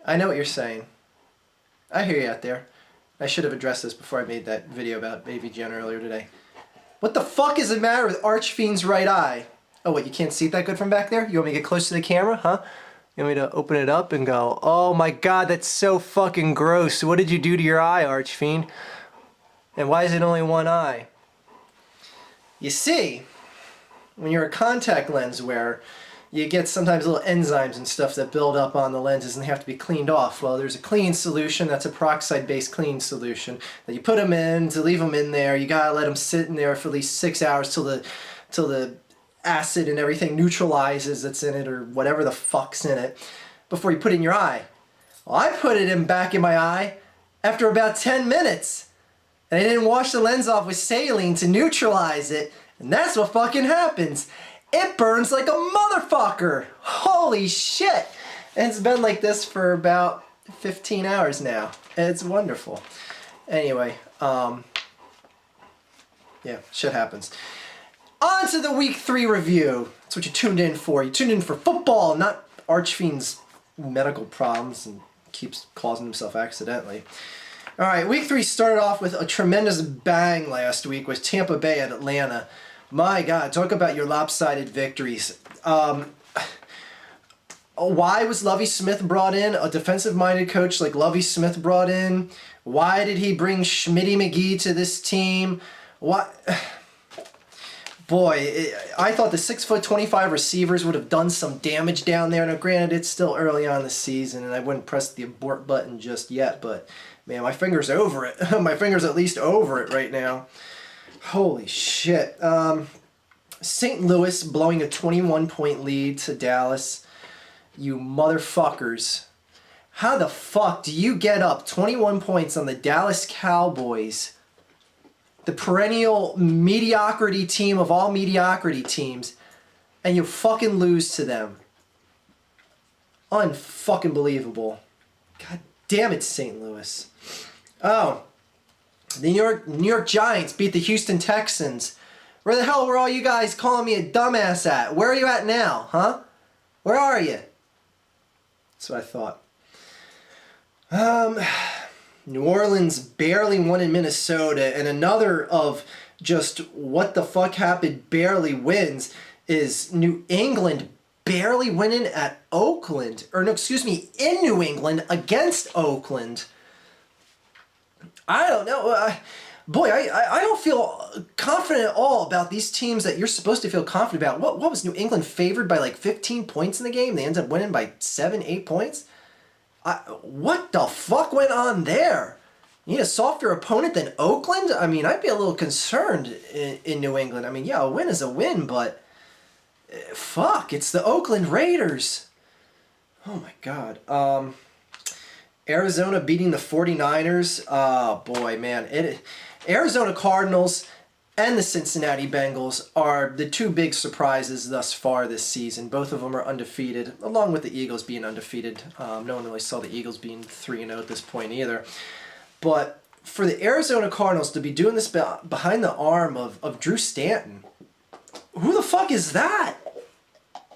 I know what you're saying. I hear you out there. I should have addressed this before I made that video about AVGN earlier today. What the fuck is the matter with Archfiend's right eye? Oh, what, you can't see it that good from back there? You want me to get close to the camera, huh? You want me to open it up and go, oh my god, that's so fucking gross. What did you do to your eye, Archfiend? And why is it only one eye? You see, when you're a contact lens wearer, you get sometimes little enzymes and stuff that build up on the lenses and they have to be cleaned off. Well, there's a clean solution, that's a peroxide-based clean solution, that you put them in, to leave them in there, you gotta let them sit in there for at least 6 hours till the acid and everything neutralizes that's in it, or whatever the fuck's in it, before you put it in your eye. Well, I put it in back in my eye after about 10 minutes. And I didn't wash the lens off with saline to neutralize it, and that's what fucking happens. It burns like a motherfucker. Holy shit. And it's been like this for about 15 hours now. And it's wonderful. Anyway, yeah, shit happens. On to the week 3 review. That's what you tuned in for. You tuned in for football, not Archfiend's medical problems and keeps causing himself accidentally. All right, week 3 started off with a tremendous bang last week with Tampa Bay at Atlanta. My God, talk about your lopsided victories. Why was Lovie Smith brought in? A defensive-minded coach like Lovie Smith brought in? Why did he bring Schmitty McGee to this team? Why? Boy, I thought the 6'25" receivers would have done some damage down there. Now, granted, it's still early on in the season, and I wouldn't press the abort button just yet, but man, my finger's over it. My finger's at least over it right now. Holy shit. St. Louis blowing a 21-point lead to Dallas. You motherfuckers. How the fuck do you get up 21 points on the Dallas Cowboys, the perennial mediocrity team of all mediocrity teams, and you fucking lose to them? Unfucking believable. God damn it, St. Louis. Oh, the New York Giants beat the Houston Texans. Where the hell were all you guys calling me a dumbass at? Where are you at now, huh? Where are you? That's what I thought. New Orleans barely won in Minnesota, and another of just what the fuck happened barely wins is New England barely winning at Oakland, or no, excuse me, in New England against Oakland. I don't know. Boy, I don't feel confident at all about these teams that you're supposed to feel confident about. What was New England favored by like 15 points in the game? They ended up winning by 7, 8 points? What the fuck went on there? You need a softer opponent than Oakland? I mean, I'd be a little concerned in New England. I mean, yeah, a win is a win, but fuck, it's the Oakland Raiders. Oh my God. Arizona beating the 49ers. Oh boy, man. Arizona Cardinals and the Cincinnati Bengals are the two big surprises thus far this season. Both of them are undefeated, along with the Eagles being undefeated. No one really saw the Eagles being 3-0 at this point either. But for the Arizona Cardinals to be doing this behind the arm of Drew Stanton, who the fuck is that?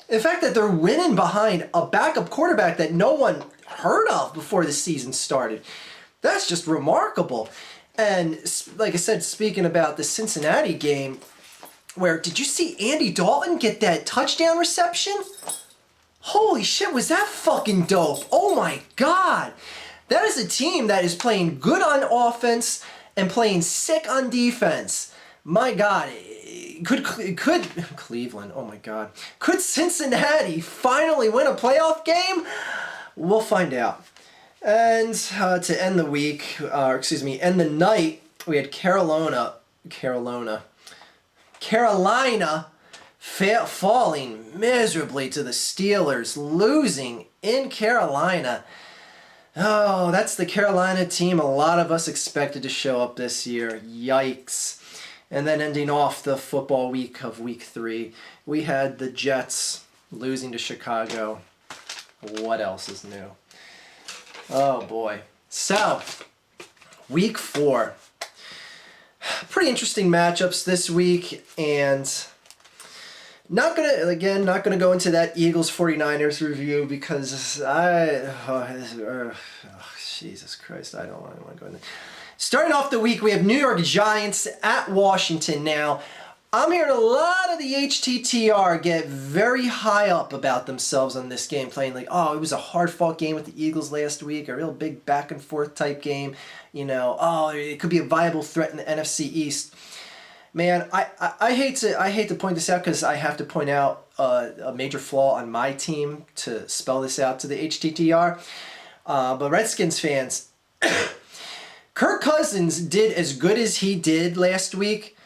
The fact that they're winning behind a backup quarterback that no one heard of before the season started, that's just remarkable. And like I said, speaking about the Cincinnati game, where did you see Andy Dalton get that touchdown reception? Holy shit, was that fucking dope. Oh my God. That is a team that is playing good on offense and playing sick on defense. My God. Could Cleveland, oh my God. Could Cincinnati finally win a playoff game? We'll find out. And to end the week, end the night, we had Carolina falling miserably to the Steelers, losing in Carolina. Oh, that's the Carolina team a lot of us expected to show up this year. Yikes. And then ending off the football week of week 3, we had the Jets losing to Chicago. What else is new? Oh boy. So, week 4. Pretty interesting matchups this week, and Not gonna go into that Eagles 49ers review because Jesus Christ, I don't want to go in there. Starting off the week, we have New York Giants at Washington now. I'm hearing a lot of the HTTR get very high up about themselves on this game, playing like, oh, it was a hard-fought game with the Eagles last week, a real big back-and-forth type game. You know, oh, it could be a viable threat in the NFC East. Man, I hate to point this out because I have to point out a major flaw on my team to spell this out to the HTTR. But Redskins fans, Kirk Cousins did as good as he did last week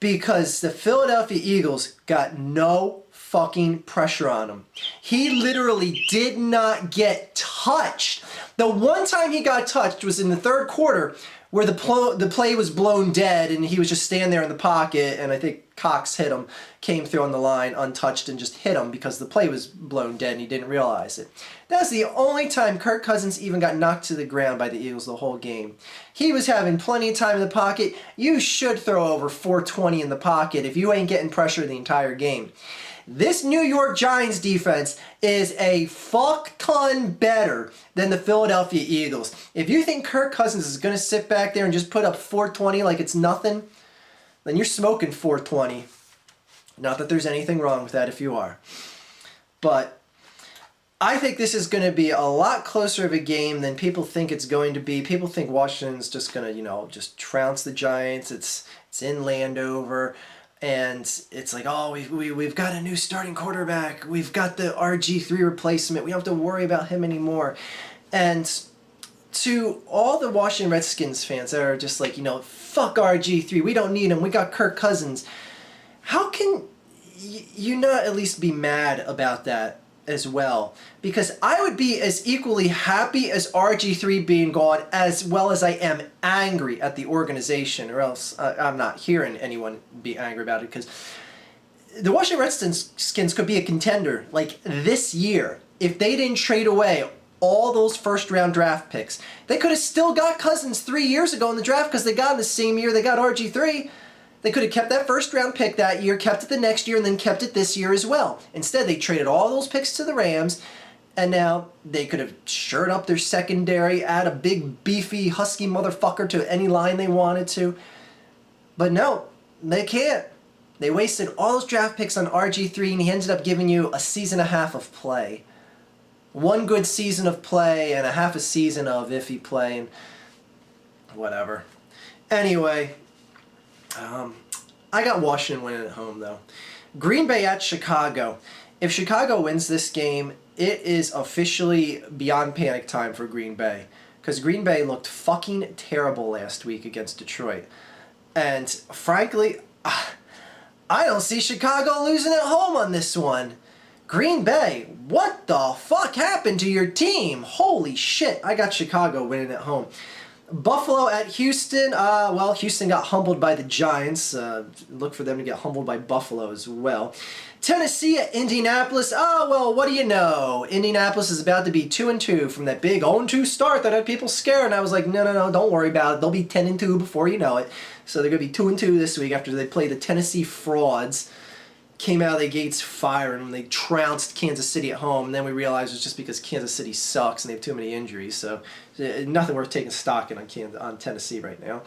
because the Philadelphia Eagles got no fucking pressure on him. He literally did not get touched. The one time he got touched was in the third quarter where the play was blown dead and he was just standing there in the pocket, and I think Cox hit him, came through on the line untouched and just hit him because the play was blown dead and he didn't realize it. That's the only time Kirk Cousins even got knocked to the ground by the Eagles the whole game. He was having plenty of time in the pocket. You should throw over 420 in the pocket if you ain't getting pressure the entire game. This New York Giants defense is a fuck ton better than the Philadelphia Eagles. If you think Kirk Cousins is going to sit back there and just put up 420 like it's nothing, then you're smoking 420. Not that there's anything wrong with that if you are. But I think this is going to be a lot closer of a game than people think it's going to be. People think Washington's just going to, just trounce the Giants. It's in Landover. And it's like, oh, we've got a new starting quarterback. We've got the RG3 replacement. We don't have to worry about him anymore. And to all the Washington Redskins fans that are just like, fuck RG3. We don't need him. We got Kirk Cousins. How can you not at least be mad about that as well? Because I would be as equally happy as RG3 being gone as well as I am angry at the organization, or else I'm not hearing anyone be angry about it, because the Washington Redskins could be a contender like this year if they didn't trade away all those first round draft picks. They could have still got Cousins 3 years ago in the draft because they got him the same year they got RG3. They could have kept that first round pick that year, kept it the next year, and then kept it this year as well. Instead, they traded all those picks to the Rams, and now they could have shored up their secondary, add a big, beefy, husky motherfucker to any line they wanted to. But no, they can't. They wasted all those draft picks on RG3, and he ended up giving you a season and a half of play. One good season of play and a half a season of iffy play, and whatever. Anyway, I got Washington winning at home, though. Green Bay at Chicago. If Chicago wins this game, it is officially beyond panic time for Green Bay. Because Green Bay looked fucking terrible last week against Detroit. And frankly, I don't see Chicago losing at home on this one. Green Bay, what the fuck happened to your team? Holy shit, I got Chicago winning at home. Buffalo at Houston. Houston got humbled by the Giants. Look for them to get humbled by Buffalo as well. Tennessee at Indianapolis. What do you know? Indianapolis is about to be 2-2 from that big 0-2 start that had people scared. And I was like, no, don't worry about it. They'll be 10-2 before you know it. So they're going to be 2-2 this week after they play the Tennessee Frauds. Came out of the gates firing them. They trounced Kansas City at home, and then we realized it was just because Kansas City sucks and they have too many injuries. So nothing worth taking stock in on Tennessee right now.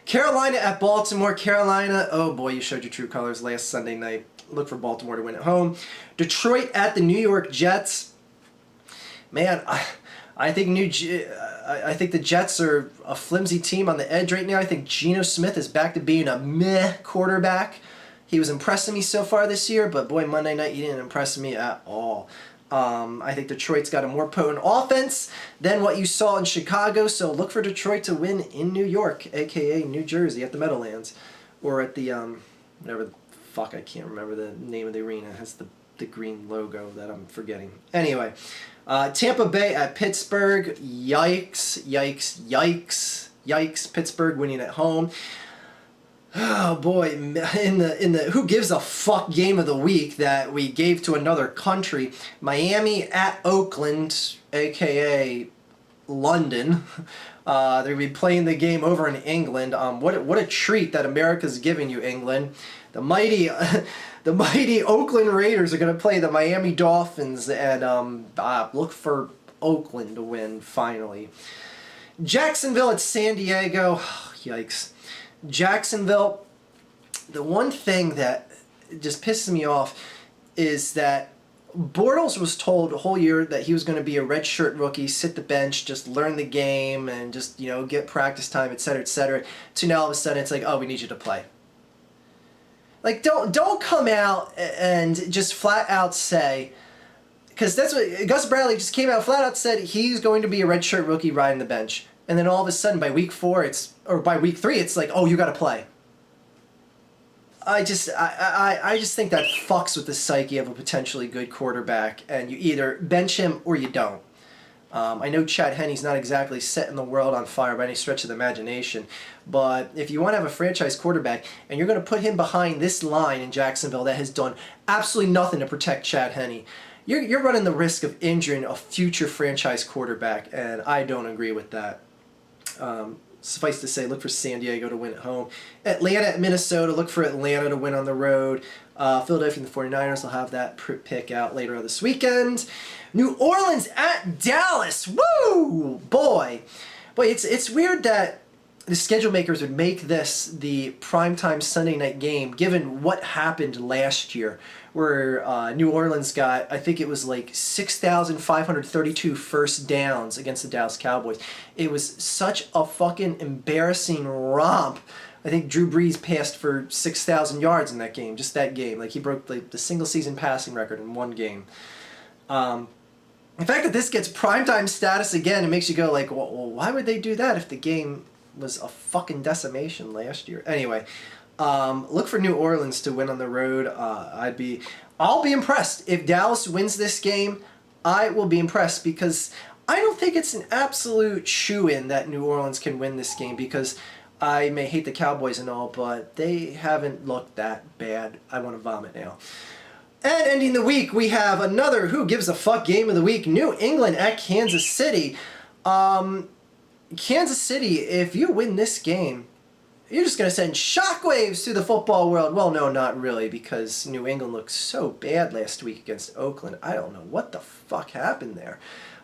Carolina at Baltimore. Carolina, oh boy, you showed your true colors last Sunday night. Look for Baltimore to win at home. Detroit at the New York Jets. Man, I think the Jets are a flimsy team on the edge right now. I think Geno Smith is back to being a meh quarterback. He was impressing me so far this year, but boy, Monday night he didn't impress me at all. I think Detroit's got a more potent offense than what you saw in Chicago, so look for Detroit to win in New York, a.k.a. New Jersey, at the Meadowlands. Or at the, whatever the fuck, I can't remember the name of the arena. It has the green logo that I'm forgetting. Anyway, Tampa Bay at Pittsburgh. Yikes. Pittsburgh winning at home. Oh boy, in the who gives a fuck game of the week that we gave to another country, Miami at Oakland, aka London. They're gonna be playing the game over in England. What a treat that America's giving you, England. The The mighty Oakland Raiders are going to play the Miami Dolphins, and look for Oakland to win finally. Jacksonville at San Diego. Yikes. Jacksonville, the one thing that just pisses me off is that Bortles was told the whole year that he was going to be a redshirt rookie, sit the bench, just learn the game, and just, get practice time, etc., etc. To now all of a sudden it's like, oh, we need you to play. Like, don't come out and just flat out say, because that's what Gus Bradley just came out flat out said he's going to be a redshirt rookie riding the bench, and then all of a sudden by week 4 or by week 3 it's like, oh, you got to play. I just think that fucks with the psyche of a potentially good quarterback, and you either bench him or you don't. I know Chad Henne's not exactly setting the world on fire by any stretch of the imagination, but if you want to have a franchise quarterback and you're going to put him behind this line in Jacksonville that has done absolutely nothing to protect Chad Henne, you're running the risk of injuring a future franchise quarterback, and I don't agree with that. Suffice to say, look for San Diego to win at home. Atlanta at Minnesota, look for Atlanta to win on the road. Philadelphia and the 49ers will have that pick out later on this weekend. New Orleans at Dallas. Woo! Boy, it's weird that the schedule makers would make this the primetime Sunday night game, given what happened last year, where New Orleans got, I think it was like 6,532 first downs against the Dallas Cowboys. It was such a fucking embarrassing romp. I think Drew Brees passed for 6,000 yards in that game, just that game. Like, he broke the single season passing record in one game. The fact that this gets primetime status again, it makes you go like, well, why would they do that if the game was a fucking decimation last year? Anyway, look for New Orleans to win on the road. I'll be impressed. If Dallas wins this game, I will be impressed, because I don't think it's an absolute shoo-in that New Orleans can win this game, because I may hate the Cowboys and all, but they haven't looked that bad. I want to vomit now. And ending the week, we have another who gives a fuck game of the week. New England at Kansas City. Kansas City, if you win this game, you're just going to send shockwaves through the football world. Well, no, not really, because New England looked so bad last week against Oakland. I don't know what the fuck happened there.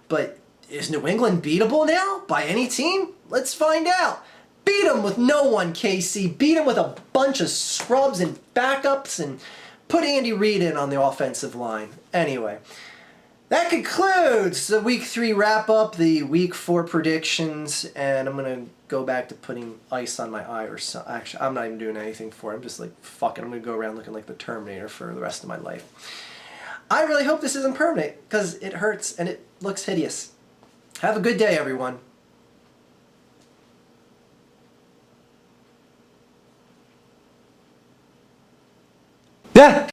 But is New England beatable now by any team? Let's find out. Beat them with no one, KC. Beat them with a bunch of scrubs and backups, and put Andy Reid in on the offensive line. Anyway, that concludes the Week 3 wrap-up, the Week 4 predictions, and I'm going to go back to putting ice on my eye or so. Actually, I'm not even doing anything for it. I'm just like, fuck it, I'm going to go around looking like the Terminator for the rest of my life. I really hope this isn't permanent, because it hurts and it looks hideous. Have a good day, everyone. Yeah.